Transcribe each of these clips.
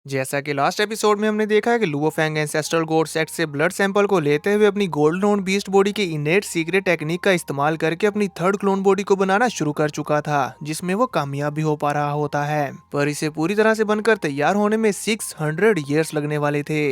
जैसा कि last episode में हमने देखा है कि लुओ फैंग एंसेस्ट्रल गोड सेट से ब्लड सैंपल को लेते हुए अपनी गोल्डन ओन बीस्ट बॉडी की इनेट सीक्रेट टेक्निक का इस्तेमाल करके अपनी थर्ड क्लोन बॉडी को बनाना शुरू कर चुका था, जिसमें वो कामयाब भी हो पा रहा होता है। पर इसे पूरी तरह से बनकर तैयार होने में 600 ईयर्स लगने वाले थे।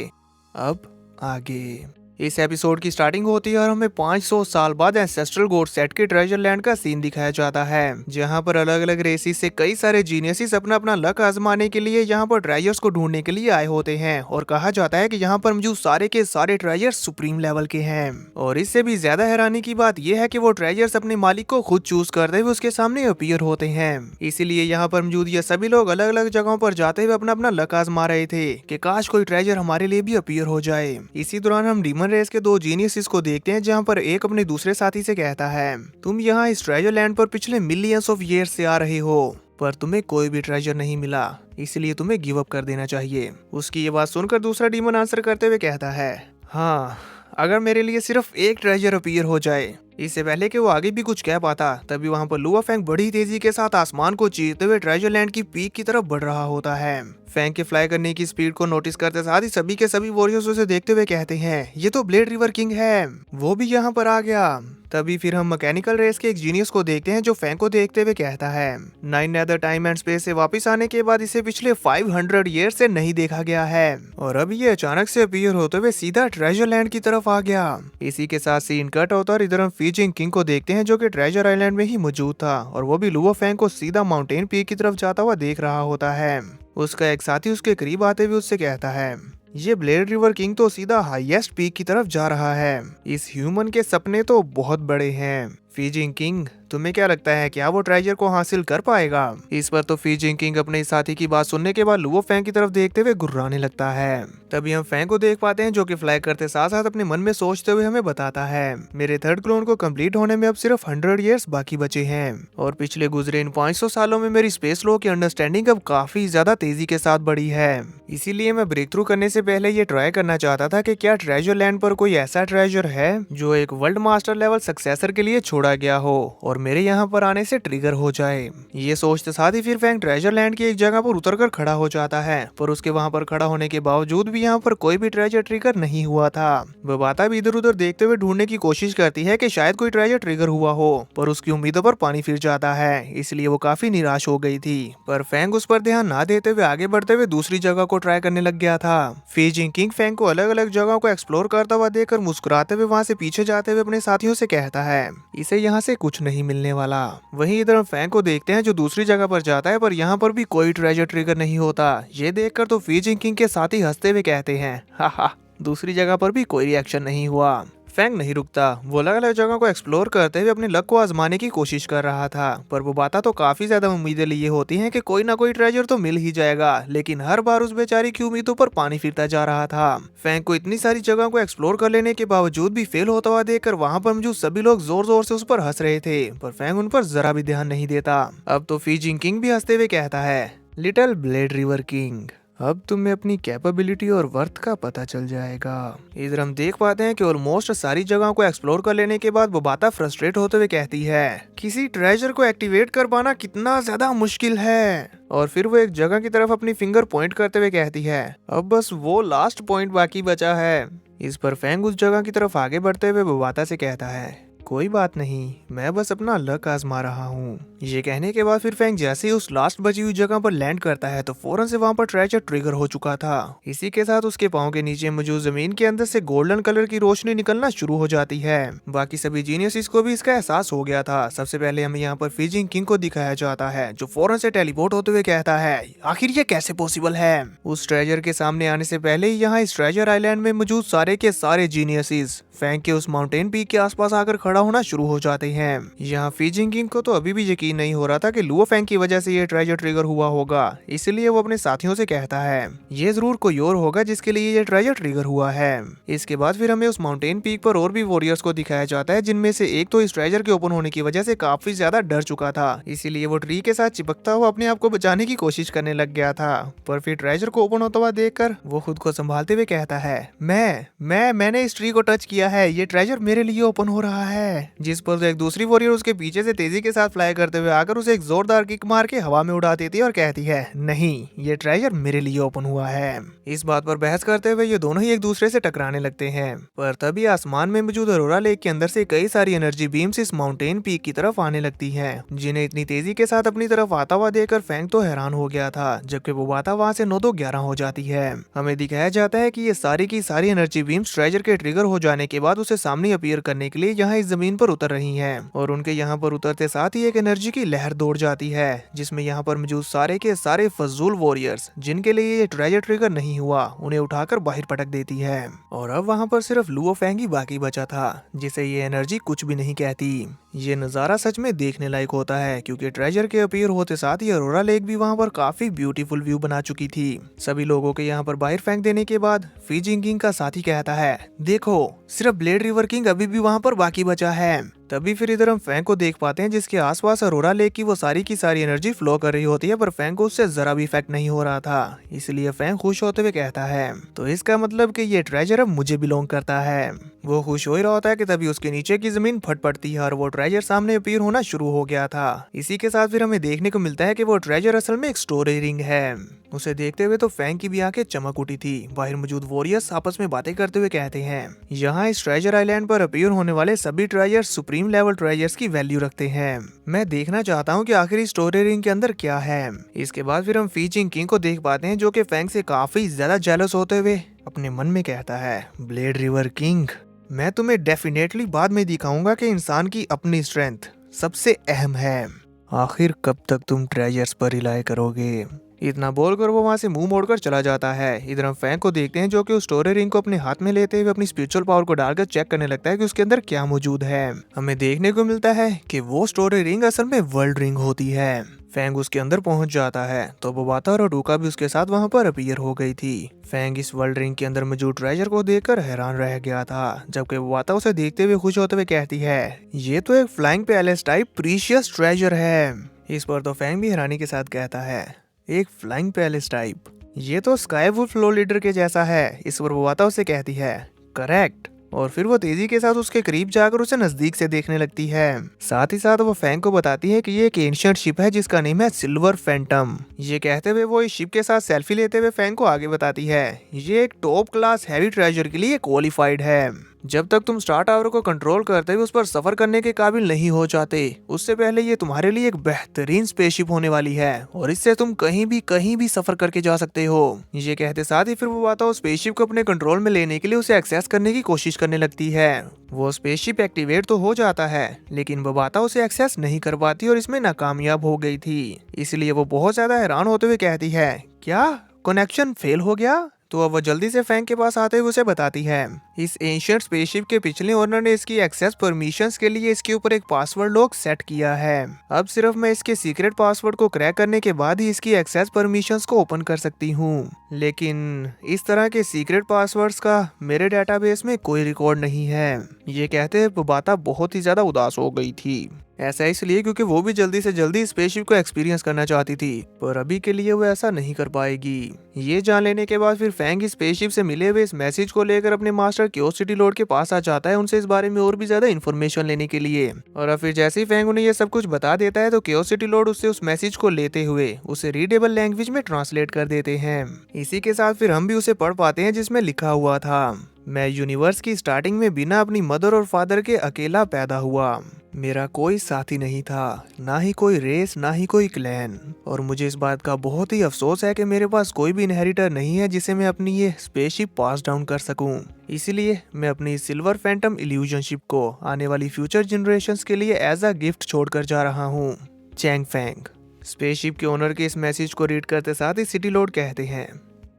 अब आगे इस एपिसोड की स्टार्टिंग होती है और हमें 500 साल बाद एंसेस्ट्रल गोड सेट के ट्रेजर लैंड का सीन दिखाया जाता है, जहां पर अलग अलग रेसिस से कई सारे जीनियसिस अपना अपना लक आजमाने के लिए यहाँ पर ट्रेजर्स को ढूंढने के लिए आए होते हैं। और कहा जाता है कि यहाँ पर मौजूद सारे के सारे ट्रेजर्स सुप्रीम लेवल के हैं। और इससे भी ज्यादा हैरानी की बात यह है कि वो ट्रेजर्स अपने मालिक को खुद चूज करते हुए उसके सामने अपीयर होते हैं। इसीलिए यहाँ पर मौजूद ये सभी लोग अलग अलग जगहों पर जाते हुए अपना अपना लक आजमा रहे थे कि काश कोई ट्रेजर हमारे लिए भी अपीयर हो जाए। इसी दौरान हम डीमन रेस के दो जीनियस को देखते हैं, जहां पर एक अपने दूसरे साथी से कहता है, तुम यहाँ इस ट्रेजर लैंड पर पिछले मिलियंस ऑफ ईयर्स से आ रहे हो, पर तुम्हें कोई भी ट्रेजर नहीं मिला, इसलिए तुम्हें गिव अप कर देना चाहिए। उसकी ये बात सुनकर दूसरा डीमन आंसर करते हुए कहता है, हाँ, अगर मेरे लिए सिर्फ एक ट्रेजर अपीयर हो जाए। इससे पहले कि वो आगे भी कुछ कह पाता, तभी वहाँ पर लुआ फैंग बड़ी तेजी के साथ आसमान को चीरते हुए ट्रेजर लैंड की पीक की तरफ बढ़ रहा होता है। फैंग के फ्लाई करने की स्पीड को नोटिस करते साथ ही सभी के सभी वॉरियर्स उसे देखते हुए कहते हैं, ये तो ब्लेड रिवर किंग है, वो भी यहाँ पर आ गया। तभी फिर हम मैकेनिकल रेस के एक जीनियस को देखते हैं, जो फैंग को देखते हुए कहता है, 9 नेदर टाइम एंड स्पेस से वापस आने के बाद इसे पिछले 500 ईयर से नहीं देखा गया है, और अब ये अचानक से अपीयर होते हुए सीधा ट्रेजर लैंड की तरफ आ गया। इसी के साथ सीन कट होता और इधर हम फीजिंग किंग को देखते हैं, जो कि ट्रेजर आइलैंड में ही मौजूद था, और वो भी लुओ फैंग को सीधा माउंटेन पीक की तरफ जाता हुआ देख रहा होता है। उसका एक साथी उसके करीब आते हुए उससे कहता है, ये ब्लेड रिवर किंग तो सीधा हाईएस्ट पीक की तरफ जा रहा है, इस ह्यूमन के सपने तो बहुत बड़े हैं। फीजिंग किंग, तुम्हें क्या लगता है, क्या वो ट्रेजर को हासिल कर पाएगा? इस पर तो फीजिंग किंग अपने साथी की बात सुनने के बाद लुओ फैंग की तरफ देखते हुए गुर्राने लगता है। तभी हम फैंग को देख पाते हैं, जो कि फ्लाई करते साथ साथ अपने मन में सोचते हुए हमें बताता है, मेरे थर्ड क्लोन को कंप्लीट होने में अब सिर्फ 100 ईयर्स बाकी बचे हैं, और पिछले गुजरे इन 500 सालों में मेरी स्पेस लॉ की अंडरस्टैंडिंग अब काफी ज्यादा तेजी के साथ बढ़ी है। इसीलिए मैं ब्रेक थ्रू करने से पहले ये ट्राई करना चाहता था कि क्या ट्रेजर लैंड पर कोई ऐसा ट्रेजर है जो एक वर्ल्ड मास्टर लेवल सक्सेसर के लिए छोड़ा गया हो और मेरे यहाँ पर आने से ट्रिगर हो जाए। ये सोचते साथ ही फिर फैंग ट्रेजर लैंड की एक जगह पर उतरकर खड़ा हो जाता है, पर उसके वहाँ पर खड़ा होने के बावजूद भी यहाँ पर कोई भी ट्रेजर ट्रिगर नहीं हुआ था। वह बाता भी इधर उधर देखते हुए ढूंढने की कोशिश करती है कि शायद कोई ट्रेजर ट्रिगर हुआ हो, पर उसकी उम्मीदों पर पानी फिर जाता है, इसलिए वो काफी निराश हो गई थी। पर फैंग उस पर ध्यान ना देते हुए आगे बढ़ते हुए दूसरी जगह को ट्राई करने लग गया था। फीजिंग किंग फैंग को अलग अलग जगहों को एक्सप्लोर करता हुआ देखकर मुस्कुराते हुए वहाँ से पीछे जाते हुए अपने साथियों से कहता है, इसे यहाँ से कुछ नहीं मिलने वाला। वहीं इधर हम फैंग को देखते हैं, जो दूसरी जगह पर जाता है, पर यहाँ पर भी कोई ट्रेजर ट्रिगर नहीं होता। ये देखकर तो फीजिंग किंग के साथी हंसते हुए कहते हैं, हा, दूसरी जगह पर भी कोई रिएक्शन नहीं हुआ। फैंग नहीं रुकता, वो अलग अलग जगहों को एक्सप्लोर करते हुए अपने लक को आजमाने की कोशिश कर रहा था, पर वो बाता तो काफी ज्यादा उम्मीदें लिए होती हैं कि कोई ना कोई ट्रेजर तो मिल ही जाएगा, लेकिन हर बार उस बेचारी की उम्मीदों पर पानी फिरता जा रहा था। फैंग को इतनी सारी जगहों को एक्सप्लोर कर लेने के बावजूद भी फेल होता हुआ देखकर वहाँ पर मौजूद सभी लोग जोर जोर से उस पर हंस रहे थे, पर फैंग उन पर जरा भी ध्यान नहीं देता। अब तो फीजिंग किंग भी हंसते हुए कहता है, लिटिल ब्लेड रिवर किंग, अब तुम्हें अपनी कैपेबिलिटी और वर्थ का पता चल जाएगा। इधर हम देख पाते हैं कि ऑलमोस्ट सारी जगहों को एक्सप्लोर कर लेने के बाद वो बाता फ्रस्ट्रेट होते हुए कहती है, किसी ट्रेजर को एक्टिवेट कर पाना कितना ज्यादा मुश्किल है। और फिर वो एक जगह की तरफ अपनी फिंगर पॉइंट करते हुए कहती है, अब बस वो लास्ट पॉइंट बाकी बचा है। इस पर फैंग उस जगह की तरफ आगे बढ़ते हुए वो बाता से कहता है, कोई बात नहीं, मैं बस अपना लक आजमा रहा हूँ। ये कहने के बाद फिर फैंग जैसे ही उस लास्ट बची हुई जगह पर लैंड करता है, तो फौरन से वहाँ पर ट्रेजर ट्रिगर हो चुका था। इसी के साथ उसके पाँव के नीचे मौजूद जमीन के अंदर से गोल्डन कलर की रोशनी निकलना शुरू हो जाती है। बाकी सभी जीनियस को भी इसका एहसास हो गया था। सबसे पहले हमें यहाँ पर फीजिंग किंग को दिखाया जाता है, जो फौरन से टेलीपोर्ट होते हुए कहता है, आखिर ये कैसे पॉसिबल है। उस ट्रेजर के सामने आने से पहले ही यहाँ इस ट्रेजर आइलैंड में मौजूद सारे के सारे जीनियस फैंग के उस माउंटेन पीक के आसपास आकर खड़ा होना शुरू हो जाते हैं। यहाँ फीजिंग किंग को तो अभी भी यकीन नहीं हो रहा था कि लुओ फैंग की वजह से ये ट्रेजर ट्रिगर हुआ होगा, इसलिए वो अपने साथियों से कहता है, ये जरूर कोई और होगा जिसके लिए ये ट्रेजर ट्रिगर हुआ है। इसके बाद फिर हमें उस माउंटेन पीक पर और भी वॉरियर्स को दिखाया जाता है, जिनमें से एक तो इस ट्रेजर के ओपन होने की वजह से काफी ज्यादा डर चुका था, इसीलिए वो ट्री के साथ चिपकता हुआ अपने आप को बचाने की कोशिश करने लग गया था। पर फिर ट्रेजर को ओपन होता हुआ देखकर वो खुद को संभालते हुए कहता है, मैंने इस ट्री को टच किया है, ये ट्रेजर मेरे लिए ओपन हो रहा है। है, जिस पर एक दूसरी वॉरियर उसके पीछे से तेजी के साथ फ्लाई करते हुए आकर उसे एक जोरदार किक मार के हवा में उड़ा देती है और कहती है, नहीं, ये ट्रेजर मेरे लिए ओपन हुआ है। इस बात पर बहस करते हुए ये दोनों ही एक दूसरे से टकराने लगते हैं, पर तभी आसमान में मौजूद अरोरा लेक के अंदर से कई सारी एनर्जी बीम्स इस माउंटेन पीक की तरफ आने लगती हैं, जिन्हें इतनी तेजी के साथ अपनी तरफ आता हुआ देखकर फैंग तो हैरान हो गया था, जबकि वो बाता वहां से 9-2-11 हो जाती है। हमें दिखाया जाता है कि ये सारी की सारी एनर्जी बीम्स ट्रेजर के ट्रिगर हो जाने के बाद उसे सामने अपीयर करने के लिए यहाँ इस जमीन पर उतर रही हैं, और उनके यहाँ पर उतरते साथ ही एक एनर्जी की लहर दौड़ जाती है, जिसमें यहाँ पर मौजूद सारे के सारे फजूल वॉरियर्स जिनके लिए ये ट्रेजर ट्रिगर नहीं हुआ उन्हें उठाकर बाहर पटक देती है। और अब वहाँ पर सिर्फ लुओ फैंग ही बाकी बचा था, जिसे ये एनर्जी कुछ भी नहीं कहती। ये नज़ारा सच में देखने लायक होता है, क्योंकि ट्रेजर के अपीयर होते साथ ही अरोरा लेक भी वहाँ पर काफी ब्यूटीफुल व्यू बना चुकी थी। सभी लोगों के यहाँ पर बाहर फेंक देने के बाद फी जिंगिंग का साथी कहता है, देखो, सिर्फ ब्लेड रिवर किंग अभी भी वहाँ पर बाकी बचा है। तभी फिर इधर हम फैंग को देख पाते हैं, जिसके आसपास अरोरा लेक की वो सारी की सारी एनर्जी फ्लो कर रही होती है, पर फैंग को उससे जरा भी इफेक्ट नहीं हो रहा था। इसलिए फैंग खुश होते हुए कहता है, तो इसका मतलब कि ये ट्रेजर अब मुझे बिलोंग करता है। वो खुश हो ही रहा होता है कि तभी उसके नीचे की जमीन फट पड़ती है और वो ट्रेजर सामने अपीयर होना शुरू हो गया था। इसी के साथ फिर हमें देखने को मिलता है कि वो ट्रेजर असल में एक स्टोरेज रिंग है। उसे देखते हुए तो फैंग की भी आंखें चमक उठी थी। बाहर मौजूद वॉरियर्स आपस में बातें करते हुए कहते हैं, यहाँ इस ट्रेजर आइलैंड पर अपीयर होने वाले सभी ट्रेजर सुप्रीम लेवल ट्रेजर्स की वैल्यू रखते हैं। मैं देखना चाहता हूँ कि आखिर इस स्टोरेज रिंग के अंदर क्या है। इसके बाद फिर हम फी जिंग किंग को देख पाते हैं, जो कि फैंग से काफी ज्यादा जेलस होते हुए अपने मन में कहता है, ब्लेड रिवर किंग, मैं तुम्हें डेफिनेटली बाद में दिखाऊंगा कि इंसान की अपनी स्ट्रेंथ सबसे अहम है। आखिर कब तक तुम ट्रेजर्स पर रिलाय करोगे? इतना बोलकर वो वहां से मुंह मोड़कर चला जाता है। इधर हम फैंग को देखते हैं, जो कि उस स्टोरेज रिंग को अपने हाथ में लेते हुए अपनी स्पिरिचुअल पावर को डालकर चेक करने लगता है कि उसके अंदर क्या मौजूद है। हमें देखने को मिलता है कि वो स्टोरेज रिंग असल में वर्ल्ड रिंग होती है। फैंग उसके अंदर पहुंच जाता है तो बोबाता और डूका भी उसके साथ वहां पर अपीयर हो गई थी। फैंग इस वर्ल्ड रिंग के अंदर मौजूद ट्रेजर को देखकर हैरान रह गया था, जबकि बोबाता उसे देखते हुए खुश होते हुए कहती है, ये तो एक flying palace type precious treasure है। इस पर तो फैंग भी हैरानी के साथ कहता है, एक फ्लाइंग पैलेस टाइप, ये तो स्काई वुल्फ फ्लो लीडर के जैसा है। इस पर बोबाता उसे कहती है, करेक्ट। और फिर वो तेजी के साथ उसके करीब जाकर उसे नजदीक से देखने लगती है। साथ ही साथ वो फैंग को बताती है कि ये एक एंशिएंट शिप है जिसका नेम है सिल्वर फैंटम। ये कहते हुए वो इस शिप के साथ सेल्फी लेते हुए फैंग को आगे बताती है, ये एक टॉप क्लास हैवी ट्रेजर के लिए क्वालिफाइड है। जब तक तुम स्टार टावर को कंट्रोल करते हुए उस पर सफर करने के काबिल नहीं हो जाते, उससे पहले ये तुम्हारे लिए एक बेहतरीन स्पेसशिप होने वाली है और इससे तुम कहीं भी सफर करके जा सकते हो। ये कहते साथ ही फिर वो बात उस स्पेसशिप को अपने कंट्रोल में लेने के लिए उसे एक्सेस करने की कोशिश करने लगती है। वो स्पेसशिप एक्टिवेट तो हो जाता है, लेकिन बबाता उसे एक्सेस नहीं कर पाती और इसमें नाकामयाब हो गई थी। इसलिए वो बहुत ज्यादा हैरान होते हुए कहती है, क्या कनेक्शन फेल हो गया? तो अब वो जल्दी से फैंग के पास आते हुए उसे बताती है, इस एंशिएंट स्पेसशिप के पिछले ओनर ने इसकी एक्सेस परमिशंस के लिए इसके ऊपर एक पासवर्ड लॉक सेट किया है। अब सिर्फ मैं इसके सीक्रेट पासवर्ड को क्रैक करने के बाद ही इसकी एक्सेस परमिशंस को ओपन कर सकती हूँ, लेकिन इस तरह के सीक्रेट पासवर्ड्स का मेरे डेटाबेस में कोई रिकॉर्ड नहीं है। ये कहते बोबाता बहुत ही ज्यादा उदास हो गई थी। ऐसा इसलिए क्योंकि वो भी जल्दी से जल्दी स्पेसशिप को एक्सपीरियंस करना चाहती थी, पर अभी के लिए वो ऐसा नहीं कर पाएगी। ये जान लेने के बाद फिर फैंग स्पेसशिप से मिले हुए इस मैसेज को लेकर अपने मास्टर क्यूरियोसिटी लॉर्ड के पास आ जाता है, उनसे इस बारे में और भी ज्यादा इन्फॉर्मेशन लेने के लिए। और अब फिर जैसे ही फैंग उन्हें ये सब कुछ बता देता है तो क्यूरियोसिटी लॉर्ड उससे उस मैसेज को लेते हुए उसे रीडेबल लैंग्वेज में ट्रांसलेट कर देते हैं। इसी के साथ फिर हम भी उसे पढ़ पाते हैं, जिसमें लिखा हुआ था, मैं यूनिवर्स की स्टार्टिंग में बिना अपनी मदर और फादर के अकेला पैदा हुआ। मेरा कोई साथी नहीं था, ना ही कोई रेस, ना ही कोई क्लैन, और मुझे इस बात का बहुत ही अफसोस है कि मेरे पास कोई भी इनहेरिटर नहीं है जिसे मैं अपनी ये स्पेसशिप पास डाउन कर सकूं। इसीलिए मैं अपनी सिल्वर फैंटम इल्यूजन शिप को आने वाली फ्यूचर जनरेशंस के लिए एज अ गिफ्ट छोड़कर जा रहा हूँ। Chang Fang. स्पेसशिप के ओनर के इस मैसेज को रीड करते साथ ही सिटी लॉर्ड कहते हैं,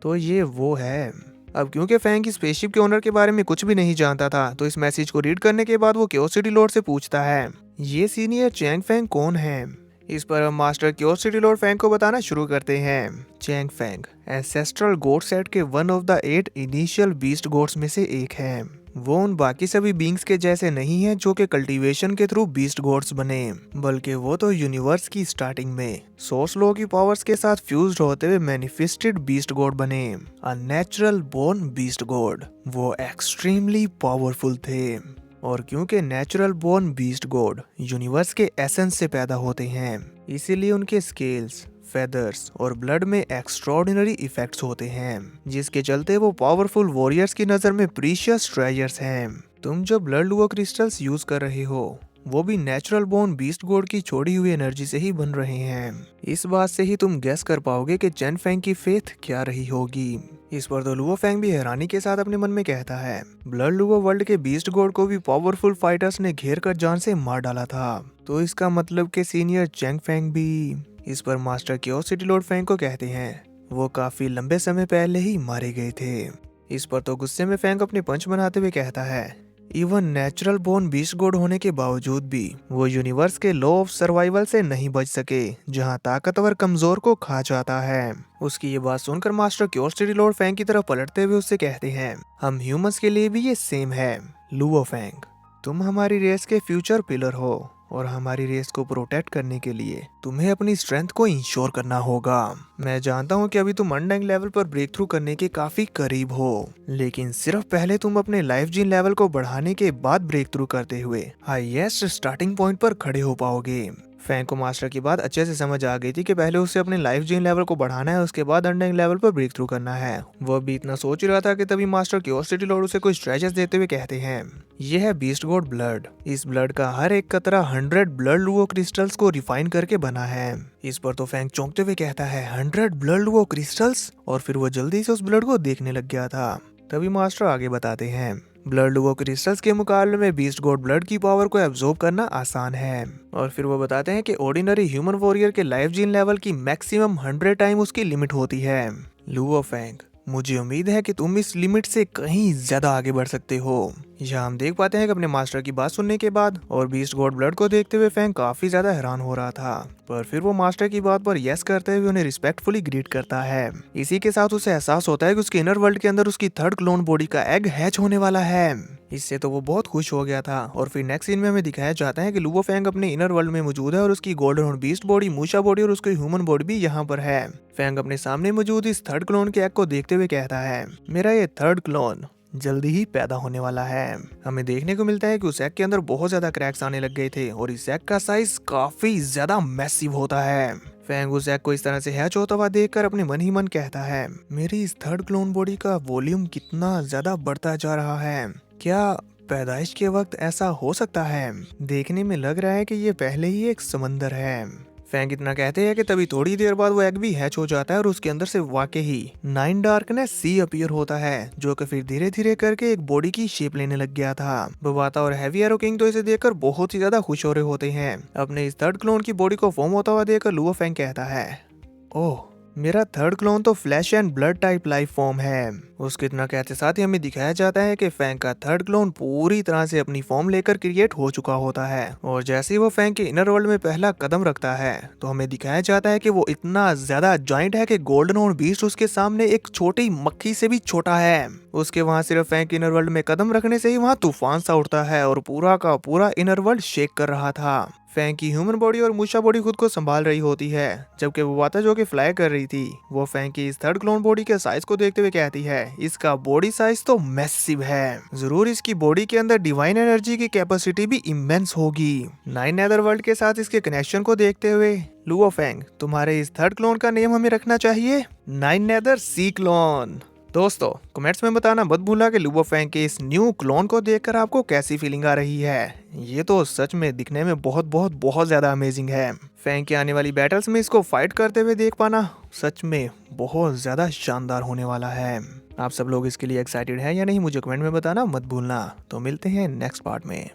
तो ये वो है। अब क्योंकि फैंग स्पेसशिप के ओनर के बारे में कुछ भी नहीं जानता था, तो इस मैसेज को रीड करने के बाद वो क्यूरियोसिटी लॉर्ड से पूछता है, ये सीनियर चैंग फैंग कौन है? इस पर हम मास्टर क्यूरियोसिटी लॉर्ड फैंग को बताना शुरू करते हैं। Chang Fang ancestral god set के one of the 8 initial beast gods में से एक है। वो उन बाकी सभी बींग्स के जैसे नहीं है जो कि कल्टीवेशन के थ्रू बीस्ट गॉड्स बने, बल्कि वो तो यूनिवर्स की स्टार्टिंग में सोर्स लॉ की पावर्स के साथ फ्यूज्ड होते हुए मैनिफेस्टेड बीस्ट गॉड बने, a natural born beast god. वो एक्सट्रीमली पावरफुल थे। और क्योंकि natural born beast god universe के एसेंस से पैदा होते हैं, इसीलिए उनके स्केल्स, फेदर्स और ब्लड में एक्स्ट्रॉर्डिनरी इफेक्ट्स होते हैं, जिसके चलते वो पावरफुल वॉरियर्स की नज़र में प्रीशियस ट्रेजर्स हैं। तुम जो ब्लड लुओ क्रिस्टल्स यूज कर रहे हो वो भी नेचुरल बोर्न बीस्ट गॉड की छोड़ी हुई एनर्जी से ही बन रहे हैं। इस बात से ही तुम गेस कर पाओगे कि चेन फेंग की फेथ क्या रही होगी। इस पर तो लुओ फेंग भी हैरानी के साथ अपने मन में कहता है, ब्लड लुओ वर्ल्ड के बीस्ट गॉड को भी पावरफुल फाइटर्स ने घेर कर जान से मार डाला था, तो इसका मतलब कि सीनियर चेंग फेंग भी। इस पर मास्टर क्यूरियोसिटी लॉर्ड फेंग को कहते हैं वो काफी लंबे समय पहले ही मारे गए थे। इस पर तो गुस्से में फेंग अपने पंच बनाते हुए कहता है, even natural born beast god होने के बावजूद भी वो यूनिवर्स के लॉ ऑफ सर्वाइवल से नहीं बच सके, जहां ताकतवर कमजोर को खा जाता है। उसकी ये बात सुनकर मास्टर क्यूरियोसिटी लॉर्ड फेंग की तरफ पलटते हुए उससे कहते हैं, हम ह्यूमंस के लिए भी ये सेम है। लुओ फेंग, तुम हमारी रेस के फ्यूचर पिलर हो और हमारी रेस को प्रोटेक्ट करने के लिए तुम्हें अपनी स्ट्रेंथ को इंश्योर करना होगा। मैं जानता हूँ कि अभी तुम अनडैंग लेवल पर ब्रेक थ्रू करने के काफी करीब हो, लेकिन सिर्फ पहले तुम अपने लाइफ जीन लेवल को बढ़ाने के बाद ब्रेक थ्रू करते हुए हाईएस्ट स्टार्टिंग पॉइंट पर खड़े हो पाओगे। फेंग को मास्टर की बात अच्छे से समझ आ गई थी कि पहले उसे अपने लाइफ जीन लेवल को बढ़ाना है, उसके बाद अनडैंग लेवल पर ब्रेक थ्रू करना है। वो भी इतना सोच ही रहा था कि तभी मास्टर क्यूरियोसिटी लॉर्ड उसे कुछ ट्रेजर्स देते हुए कहते हैं, यह है बीस्ट गॉड ब्लड। इस ब्लड का हर एक कतरा 100 ब्लड लुओ क्रिस्टल्स को रिफाइन करके बना है। इस पर तो फेंग चौंकते हुए कहता है, 100 ब्लड लुओ क्रिस्टल्स? और फिर वो जल्दी से उस ब्लड को देखने लग गया था। तभी मास्टर आगे बताते हैं, ब्लड लुओ क्रिस्टल्स के मुकाबले में बीस्ट गॉड ब्लड की पावर को एब्जॉर्ब करना आसान है। और फिर वो बताते हैं कि ऑर्डिनरी ह्यूमन वॉरियर के लाइफ जीन लेवल की मैक्सिमम 100 टाइम उसकी लिमिट होती है। लुओ फेंग, मुझे उम्मीद है कि तुम इस लिमिट से कहीं ज्यादा आगे बढ़ सकते हो। यहाँ हम देख पाते हैं कि अपने मास्टर की बात सुनने के बाद और बीस्ट गॉड ब्लड को देखते हुए फेंग काफी ज्यादा हैरान हो रहा था, पर फिर वो मास्टर की बात पर यस करते हुए उन्हें रिस्पेक्टफुली ग्रीट करता है। इसी के साथ उसे एहसास होता है कि उसके इनर वर्ल्ड के अंदर उसकी थर्ड क्लोन बॉडी का एग हैच होने वाला है। इससे तो वो बहुत खुश हो गया था। और फिर नेक्स्ट सीन में हमें दिखाया जाता है कि लुओ फेंग अपने इनर वर्ल्ड में मौजूद है और उसकी गोल्डन हॉर्न बीस्ट बॉडी, मूशा बॉडी और उसकी ह्यूमन बॉडी भी यहाँ पर है। फेंग अपने सामने मौजूद इस थर्ड क्लोन के एग को देखते हुए कहता है, मेरा ये थर्ड क्लोन जल्दी ही पैदा होने वाला है। हमें देखने को मिलता है कि उस एग के अंदर बहुत ज्यादा क्रैक्स आने लग गए थे और इस एग का साइज काफी ज्यादा मैसिव होता है। फेंग उस एग को इस तरह से हैच होता हुआ देखकर अपने मन ही मन कहता है, मेरी इस थर्ड क्लोन बॉडी का वॉल्यूम कितना ज्यादा बढ़ता जा रहा है। क्या पैदाइश के वक्त ऐसा हो सकता है? देखने में लग रहा है कि ये पहले ही एक समंदर है। फेंग इतना कहते हैं कि तभी थोड़ी देर बाद वो एग भी हैच हो जाता है और उसके अंदर से वाकई ही 9 डार्कनेस सी अपीयर होता है, जो कि फिर धीरे धीरे करके एक बॉडी की शेप लेने लग गया था। बबाता और हैवी एरो किंग तो इसे देखकर बहुत ही ज्यादा खुश हो रहे होते हैं। अपने इस थर्ड क्लोन की बॉडी को फॉर्म होता हुआ देखकर लुओ फेंग कहता है, ओह, मेरा थर्ड क्लोन तो flash and blood type life form है। उसके इतना कहते साथ ही हमें दिखाया जाता है कि फेंग का थर्ड क्लोन पूरी तरह से अपनी फॉर्म लेकर क्रिएट हो चुका होता है और जैसे ही वो फेंग के इनर वर्ल्ड में पहला कदम रखता है तो हमें दिखाया जाता है कि वो इतना ज्यादा जॉइंट है कि गोल्डन हॉर्न बीस्ट उसके सामने एक छोटी मक्खी से भी छोटा है। उसके वहाँ सिर्फ फेंग के इनर वर्ल्ड में कदम रखने से ही वहाँ तूफान सा उठता है और पूरा का पूरा इनर वर्ल्ड शेक कर रहा था। फेंग की ह्यूमन बॉडी और मूशा बॉडी खुद को संभाल रही होती है, जबकि बबाता जो कि फ्लाई कर रही थी वो फेंग की इस थर्ड क्लोन बॉडी के साइज को देखते हुए कहती है, इसका बॉडी साइज तो मैसिव है, जरूर इसकी बॉडी के अंदर डिवाइन एनर्जी की कैपेसिटी भी इमेंस होगी। 9 नेदर वर्ल्ड के साथ इसके कनेक्शन को देखते हुए लुओ फेंग, तुम्हारे इस थर्ड क्लोन का नेम हमें रखना चाहिए 9 नेदर सी क्लोन। दोस्तों कमेंट्स में बताना मत भूलना कि लुओ फेंग के इस न्यू क्लोन को देखकर आपको कैसी फीलिंग आ रही है। ये तो सच में दिखने में बहुत ज्यादा अमेजिंग है। फेंग के आने वाली बैटल्स में इसको फाइट करते हुए देख पाना सच में बहुत ज्यादा शानदार होने वाला है। आप सब लोग इसके लिए एक्साइटेड हैं या नहीं मुझे कमेंट में बताना मत भूलना। तो मिलते हैं नेक्स्ट पार्ट में।